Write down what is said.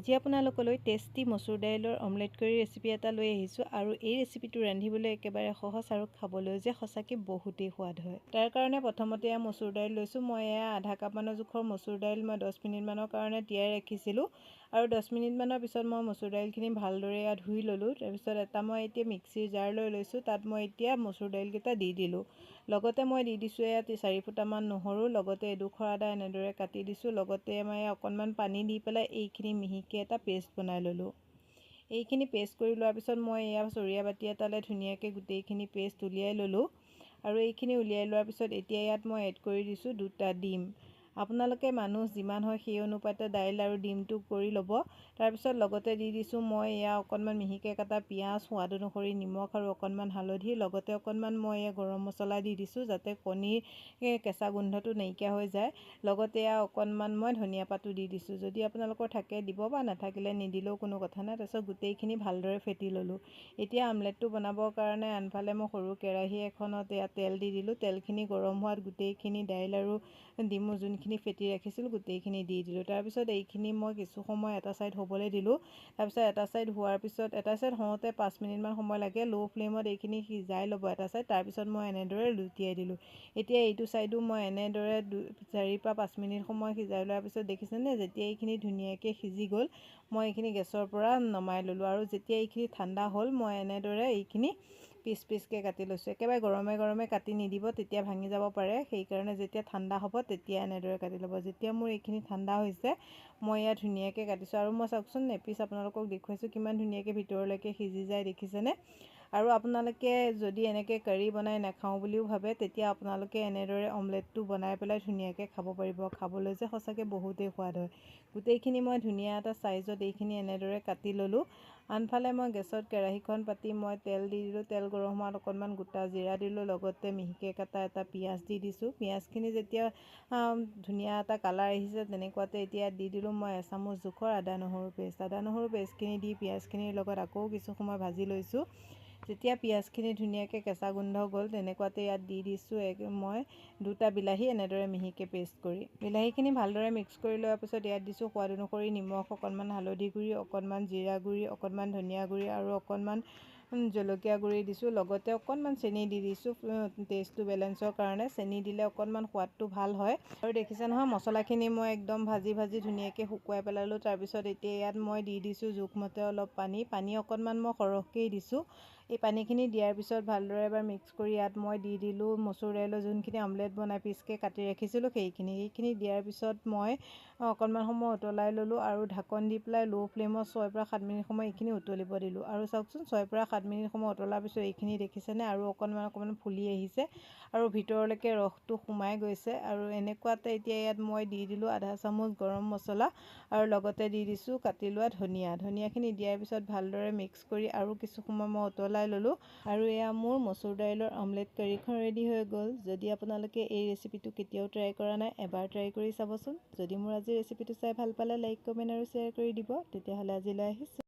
আজি আপোনালোকলৈ টেষ্টি মচুৰ দাইলৰ অমলেট কৰি ৰেচিপি এটা লৈ আহিছোঁ আৰু এই ৰেচিপিটো ৰান্ধিবলৈ একেবাৰে সহজ আৰু খাবলৈ যে সঁচাকৈ বহুতেই সোৱাদ হয়। তাৰ কাৰণে প্ৰথমতে মচুৰ দাইল লৈছোঁ। মই আধা কাপমানৰ জোখৰ মচুৰ দাইল মই 10 মিনিটমানৰ কাৰণে তিয়াই ৰাখিছিলোঁ আৰু 10 মিনিটমানৰ পিছত মই মচুৰ দাইলখিনি ভালদৰে ধুই ল'লোঁ। তাৰপিছত মই এতিয়া মিক্সিৰ জাৰ লৈ লৈছোঁ। তাত মই এতিয়া মচুৰ দাইলকেইটা দি দিলোঁ। লগতে মই দি দিছোঁ 4 ফুটামান নহৰু, লগতে এডোখৰ আদা এনেদৰে কাটি দিছোঁ। লগতে মই অকণমান পানী দি পেলাই এইখিনি মিহিকৈ এটা পেষ্ট বনাই ল'লোঁ। এইখিনি পেষ্ট কৰি লোৱাৰ পিছত মই চৰিয়া বাতি এটালৈ ধুনীয়াকৈ গোটেইখিনি পেষ্ট উলিয়াই ল'লোঁ আৰু এইখিনি উলিয়াই লোৱাৰ পিছত এতিয়া ইয়াত মই এড কৰি দিছোঁ 2টা ডিম। আপোনালোকে মানুহ যিমান হয় সেই অনুপাতে দাইল আৰু ডিমটো কৰি ল'ব। তাৰপিছত লগতে দি দিছোঁ মই অকণমান মিহিকৈ কাটা পিঁয়াজ, সোৱাদ অনুসৰি নিমখ আৰু অকণমান হালধি, লগতে অকণমান মই গৰম মছলা দি দিছোঁ যাতে কণীৰ কেঁচা গোন্ধটো নাইকিয়া হৈ যায়। লগতে অকণমান মই ধনিয়া পাতো দি দিছোঁ। যদি আপোনালোকৰ থাকে দিব বা নাথাকিলে নিদিলেও কোনো কথা নাই। তাৰপিছত গোটেইখিনি ভালদৰে ফেটি ল'লোঁ। এতিয়া আমলেটটো বনাবৰ কাৰণে আনফালে মই সৰু কেৰাহী এখনত তেল দি দিলোঁ। তেলখিনি গৰম হোৱাত গোটেইখিনি দাইল আৰু ডিম যোনখিনি ফেটি ৰাখিছিলোঁ গোটেইখিনি দি দিলোঁ। তাৰপিছত এইখিনি মই কিছু সময় এটা ছাইড হ'বলৈ দিলোঁ। তাৰপিছত এটা ছাইড হোৱাৰ পিছত এটা ছাইড হওঁতে 5 মিনিটমান সময় লাগে। ল' ফ্লেমত এইখিনি সিজাই ল'ব এটা ছাইড। তাৰপিছত মই এনেদৰে লুটিয়াই দিলোঁ। এতিয়া এইটো ছাইডো মই এনেদৰে 4 পৰা 5 মিনিট সময় সিজাই লোৱাৰ পিছত দেখিছেনে যেতিয়া এইখিনি ধুনীয়াকৈ সিজি গ'ল মই এইখিনি গেছৰ পৰা নমাই ল'লোঁ আৰু যেতিয়া এইখিনি ঠাণ্ডা হ'ল মই এনেদৰে এইখিনি পিচকৈ কাটি লৈছোঁ। একেবাৰে গৰমে গৰমে কাটি নিদিব, তেতিয়া ভাঙি যাব পাৰে। সেইকাৰণে যেতিয়া ঠাণ্ডা হ'ব তেতিয়া এনেদৰে কাটি ল'ব। যেতিয়া মোৰ এইখিনি ঠাণ্ডা হৈছে মই ধুনীয়াকৈ কাটিছোঁ আৰু মই চাওকচোন এপিচ আপোনালোকক দেখুৱাইছোঁ কিমান ধুনীয়াকৈ ভিতৰলৈকে সিজি যায় দেখিছেনে। আৰু আপোনালোকে যদি এনেকৈ কাৰী বনাই নাখাওঁ বুলিও ভাবে তেতিয়া আপোনালোকে এনেদৰে অমলেটটো বনাই পেলাই ধুনীয়াকৈ খাব পাৰিব। খাবলৈ যে সঁচাকৈ বহুতেই সোৱাদ হয়। গোটেইখিনি মই ধুনীয়া এটা ছাইজত এইখিনি এনেদৰে কাটি ল'লোঁ। আনফালে মই গেছত কেৰাহীখন পাতি মই তেল দি দিলোঁ। তেল গৰম হোৱাত অকণমান গোটা জিৰা দিলোঁ। লগতে মিহিকৈ কাটা এটা পিঁয়াজ দি দিছোঁ। পিঁয়াজখিনি যেতিয়া ধুনীয়া এটা কালাৰ আহিছে তেনেকুৱাতে এতিয়া দি দিলোঁ মই 1 চামুচ জোখৰ আদা নহৰু পেষ্ট। আদা নহৰু পেষ্টখিনি দি পিঁয়াজখিনিৰ লগত আকৌ কিছু সময় ভাজি লৈছোঁ। যেতিয়া পিঁয়াজখিনি ধুনীয়াকৈ কেঁচা গোন্ধ গ'ল তেনেকুৱাতে ইয়াত দি দিছোঁ মই 2টা বিলাহী এনেদৰে মিহিকৈ পেষ্ট কৰি। বিলাহীখিনি ভালদৰে মিক্স কৰি লোৱাৰ পিছত ইয়াত দিছোঁ সোৱাদ অনুসৰি নিমখ, অকণমান হালধি গুড়ি, অকণমান জিৰা গুড়ি, অকণমান ধনিয়া গুড়ি আৰু অকণমান জলকীয়া গুড়ি দিছোঁ। লগতে অকণমান চেনি দি দিছোঁ টেষ্টটো বেলেঞ্চৰ কাৰণে। চেনি দিলে অকণমান সোৱাদটো ভাল হয়। আৰু দেখিছে নহয় মছলাখিনি মই একদম ভাজি ধুনীয়াকৈ শুকুৱাই পেলালোঁ। তাৰপিছত এতিয়া ইয়াত মই দি দিছোঁ জোখমতে অলপ পানী অকণমান মই সৰহকৈয়ে দিছোঁ। এই পানীখিনি দিয়াৰ পিছত ভালদৰে এবাৰ মিক্স কৰি ইয়াত মই দি দিলোঁ মচুৰ দাইলৰ যোনখিনি অমলেট বনাই পিচকৈ কাটি ৰাখিছিলোঁ সেইখিনি দিয়াৰ পিছত মই অকণমান সময় উতলাই ল'লোঁ আৰু ঢাকন দি পেলাই ল' ফ্লেমত 6 পৰা 7 মিনিট সময় এইখিনি উতলিব দিলোঁ। আৰু চাওকচোন 6 পৰা 7 মিনিট সময় উতলাৰ পিছত এইখিনি দেখিছেনে আৰু অকণমান ফুলি আহিছে আৰু ভিতৰলৈকে ৰসটো সোমাই গৈছে। আৰু এনেকুৱাতে এতিয়া ইয়াত মই দি দিলোঁ আধা চামুচ গৰম মছলা আৰু লগতে দি দিছোঁ কাটি লোৱা ধনিয়াখিনি দিয়াৰ পিছত ভালদৰে মিক্স কৰি আৰু কিছু সময় মই উতলাই ল'লোঁ। আৰু মোৰ মচুৰ দাইলৰ অমলেট কাৰীখন ৰেডি হৈ গ'ল। যদি আপোনালোকে এই ৰেচিপিটো কেতিয়াও ট্ৰাই কৰা নাই এবাৰ ট্ৰাই কৰি চাবচোন। যদি মোৰ আজিৰ ৰেচিপিটো চাই ভাল পালে লাইক, কমেণ্ট আৰু শ্বেয়াৰ কৰি দিব। তেতিয়াহ'লে আজিলৈ আহিছোঁ।